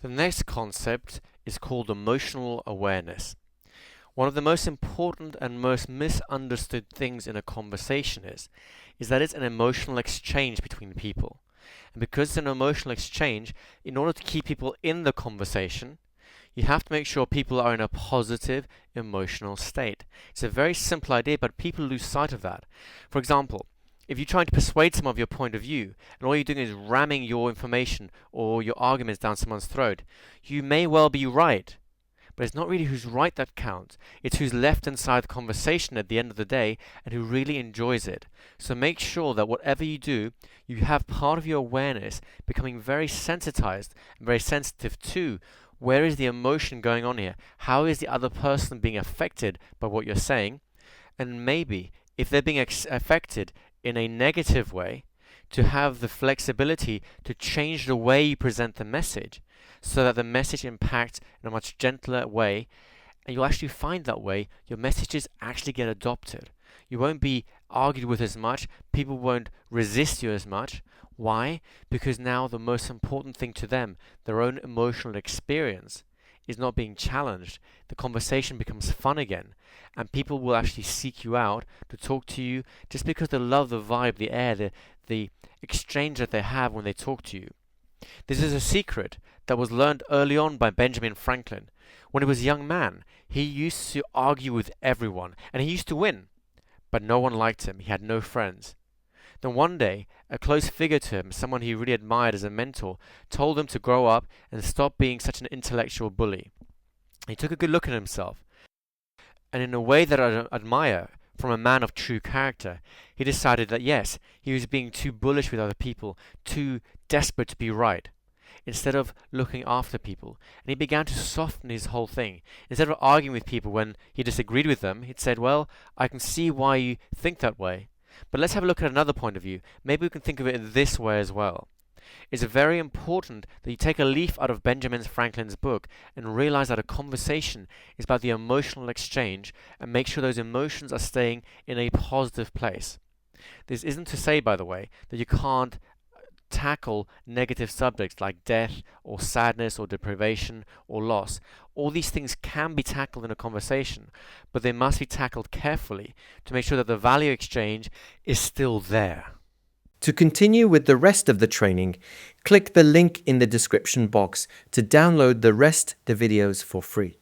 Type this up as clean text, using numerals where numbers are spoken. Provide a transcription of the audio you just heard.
The next concept is called emotional awareness. One of the most important and most misunderstood things in a conversation is that it's an emotional exchange between people. And because it's an emotional exchange, in order to keep people in the conversation, you have to make sure people are in a positive emotional state. It's a very simple idea, but people lose sight of that. For example, if you're trying to persuade someone of your point of view, and all you're doing is ramming your information or your arguments down someone's throat, you may well be right. But it's not really who's right that counts. It's who's left inside the conversation at the end of the day and who really enjoys it. So make sure that whatever you do, you have part of your awareness becoming very sensitized and very sensitive to where is the emotion going on here? How is the other person being affected by what you're saying? And maybe, if they're being affected in a negative way, to have the flexibility to change the way you present the message so that the message impacts in a much gentler way, and you'll actually find that way your messages actually get adopted. You won't be argued with as much, people won't resist you as much. Why? Because now the most important thing to them, their own emotional experience, is not being challenged. The conversation becomes fun again, and people will actually seek you out to talk to you just because they love the vibe, the air, the exchange that they have when they talk to you. This is a secret that was learned early on by Benjamin Franklin. When he was a young man, he used to argue with everyone, and he used to win, but no one liked him. He had no friends. Then one day, a close figure to him, someone he really admired as a mentor, told him to grow up and stop being such an intellectual bully. He took a good look at himself, and in a way that I admire from a man of true character, he decided that yes, he was being too bullish with other people, too desperate to be right, instead of looking after people. And he began to soften his whole thing. Instead of arguing with people when he disagreed with them, he'd said, well, I can see why you think that way. But let's have a look at another point of view. Maybe we can think of it in this way as well. It's very important that you take a leaf out of Benjamin Franklin's book and realize that a conversation is about the emotional exchange and make sure those emotions are staying in a positive place. This isn't to say, by the way, that you can't tackle negative subjects like death or sadness or deprivation or loss. All these things can be tackled in a conversation, but they must be tackled carefully to make sure that the value exchange is still there. To continue with the rest of the training, click the link in the description box to download the videos for free.